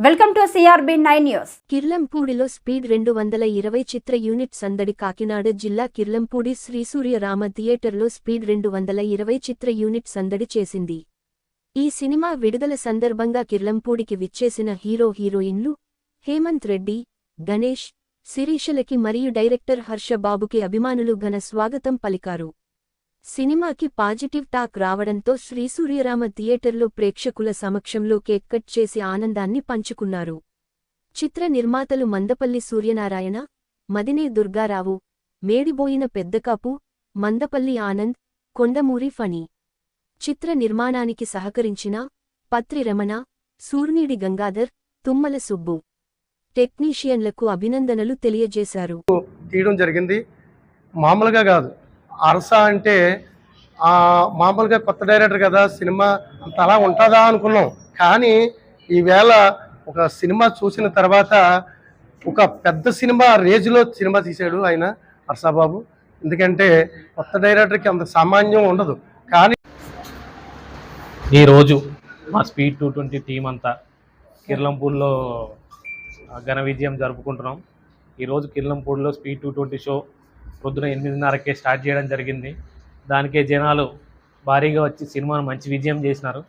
Welcome to CRB9 news. కిర్లంపూడిలో speed 220 చిత్ర unit సందడి. కాకినాడ జిల్లా కిర్లంపూడి శ్రీ సూర్యరామ థియేటర్లో స్పీడ్ 220 చిత్ర యూనిట్ సందడి చేసింది. ఈ సినిమా విడుదల సందర్భంగా కిర్లంపూడికి విచ్చేసిన హీరోయిన్లు హేమంత్ రెడ్డి, గణేష్, శిరీషలకి మరియు డైరెక్టర్ హర్ష బాబుకి అభిమానులు ఘన స్వాగతం పలికారు. సినిమాకి పాజిటివ్ టాక్ రావడంతో శ్రీ సూర్యరామ థియేటర్లో ప్రేక్షకుల సమక్షంలో కేక్ కట్ చేసి ఆనందాన్ని పంచుకున్నారు. చిత్ర నిర్మాతలు మందపల్లి సూర్యనారాయణ, మదినే దుర్గారావు, మేడిబోయిన పెద్దకాపు, మందపల్లి ఆనంద్, కొండమూరి ఫణి. చిత్ర నిర్మాణానికి సహకరించిన పత్రి రమణ, సూర్నీడి గంగాధర్, తుమ్మల సుబ్బు టెక్నీషియన్లకు అభినందనలు తెలియజేశారు. తీయడం జరిగింది. మామూలుగా కాదు, అరస అంటే మామూలుగా కొత్త డైరెక్టర్ కదా, సినిమా అంత అలా ఉంటుందా అనుకున్నాం. కానీ ఈవేళ ఒక సినిమా చూసిన తర్వాత ఒక పెద్ద సినిమా రేంజ్లో సినిమా తీశాడు ఆయన హర్షబాబు. ఎందుకంటే కొత్త డైరెక్టర్కి అంత సామాన్యం ఉండదు. కానీ ఈరోజు మా స్పీడ్ 220 టీం అంతా కిర్లంపూడిలో ఘన విజయం జరుపుకుంటున్నాం. ఈరోజు కిర్లంపూడిలో స్పీడ్ 220 షో పొద్దున 8:30కే స్టార్ట్ చేయడం జరిగింది. దానికే జనాలు భారీగా వచ్చి సినిమాను మంచి విజయం చేసినారు.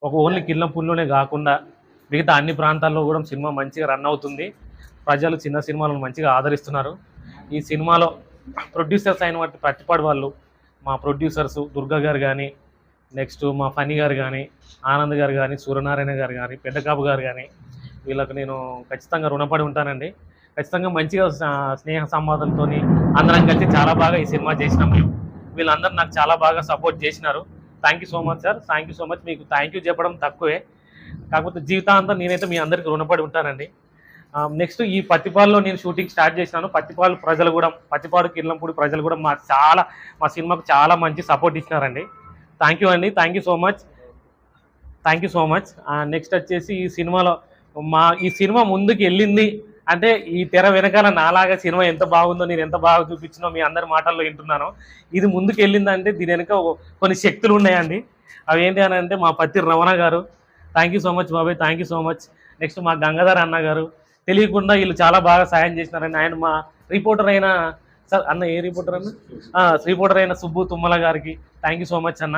ఒక ఓన్లీ కిర్లంపూడిలోనే కాకుండా మిగతా అన్ని ప్రాంతాల్లో కూడా సినిమా మంచిగా రన్ అవుతుంది. ప్రజలు చిన్న సినిమాలను మంచిగా ఆదరిస్తున్నారు. ఈ సినిమాలో ప్రొడ్యూసర్స్ అయిన వాటి ప్రతిపాడు వాళ్ళు, మా ప్రొడ్యూసర్స్ దుర్గా గారు కానీ, నెక్స్ట్ మా ఫణి గారు కానీ, ఆనంద్ గారు కానీ, సూర్యనారాయణ గారు కానీ, పెద్దకాపు గారు కానీ, వీళ్ళకు నేను ఖచ్చితంగా రుణపడి ఉంటానండి. ఖచ్చితంగా మంచిగా స్నేహ సంవాదంతో అందరం కలిసి చాలా బాగా ఈ సినిమా చేసినాం. మేము వీళ్ళందరూ నాకు చాలా బాగా సపోర్ట్ చేసినారు. Thank you so much sir, thank you so much. మీకు థ్యాంక్ యూ చెప్పడం తక్కువే, కాకపోతే జీవితాంతం నేనైతే మీ అందరికీ రుణపడి ఉంటానండి. నెక్స్ట్ ఈ పత్తిపాడులో నేను షూటింగ్ స్టార్ట్ చేసినాను. పత్తిపాడు ప్రజలు కూడా, పత్తిపాడు కిర్లంపూడి ప్రజలు కూడా మా సినిమాకు చాలా మంచి సపోర్ట్ ఇచ్చినారండి. థ్యాంక్ యూ అండి, thank you so much, thank you so much. Next వచ్చేసి ఈ సినిమాలో ఈ సినిమా ముందుకు వెళ్ళింది అంటే ఈ తెర వెనకాల నాలాగా సినిమా ఎంత బాగుందో, నేను ఎంత బాగా చూపించినో మీ అందరి మాటల్లో వింటున్నాను. ఇది ముందుకు వెళ్ళిందంటే దీని వెనక కొన్ని శక్తులు ఉన్నాయండి. అవి ఏంటి అని అంటే మా పత్రి రమణ గారు, థ్యాంక్ యూ సో మచ్ బాబాయ్, thank you so much. Next మా గంగాధర్ అన్న గారు, తెలియకుండా వీళ్ళు చాలా బాగా సాయం చేసినారండి. ఆయన మా రిపోర్టర్ అయిన సార్ అన్న, ఏ రిపోర్టర్ అన్న, రిపోర్టర్ అయిన సుబ్బు తుమ్మల గారికి థ్యాంక్ యూ సో మచ్ అన్న.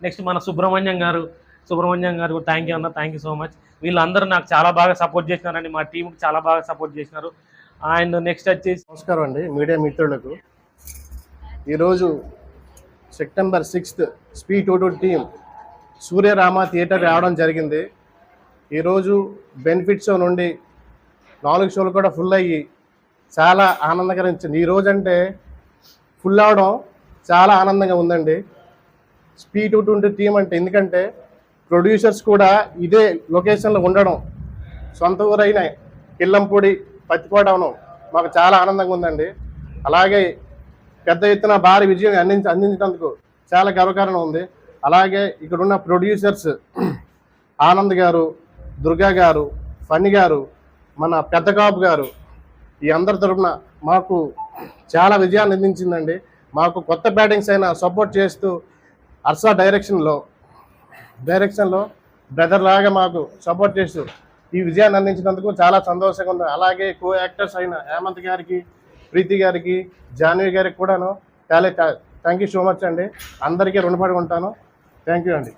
నెక్స్ట్ మన సుబ్రహ్మణ్యం గారు థ్యాంక్ యూ అన్న, థ్యాంక్ యూ సో మచ్. వీళ్ళందరూ నాకు చాలా బాగా సపోర్ట్ చేసినారండి. మా టీంకి చాలా బాగా సపోర్ట్ చేసినారు. అండ్ నెక్స్ట్ వచ్చేసి నమస్కారం అండి మీడియా మిత్రులకు. ఈరోజు September 6th speed 220 team Suryarama theatre రావడం జరిగింది. ఈరోజు బెనిఫిట్ షో నుండి 4 షోలు కూడా ఫుల్ అయ్యి చాలా ఆనందకరించింది. ఈరోజు అంటే ఫుల్ అవడం చాలా ఆనందంగా ఉందండి. స్పీడ్ 220 టీం అంటే ఎందుకంటే ప్రొడ్యూసర్స్ కూడా ఇదే లొకేషన్లో ఉండడం, సొంత ఊరైన కిర్లంపూడి పత్తిపాడు అవడం మాకు చాలా ఆనందంగా ఉందండి. అలాగే పెద్ద ఎత్తున భారీ విజయం అందించినందుకు చాలా గర్వకారణం ఉంది. అలాగే ఇక్కడున్న ప్రొడ్యూసర్స్ ఆనంద్ గారు, దుర్గా గారు, ఫణి గారు, మన పెద్దకాపు గారు, ఈ అందరి తరఫున మాకు చాలా విజయాన్ని అందించిందండి. మాకు కొత్త బ్యాటింగ్స్ అయినా సపోర్ట్ చేస్తూ హర్ష డైరెక్షన్లో బ్రదర్ లాగా మాకు సపోర్ట్ చేస్తూ ఈ విజయాన్ని అందించినందుకు చాలా సంతోషంగా ఉంది. అలాగే కో యాక్టర్స్ అయిన హేమంత్ గారికి, ప్రీతి గారికి, జాన్వీ గారికి కూడాను థ్యాంక్ యూ సో మచ్ అండి. అందరికీ రుణపడి ఉంటాను. థ్యాంక్ యూ అండి.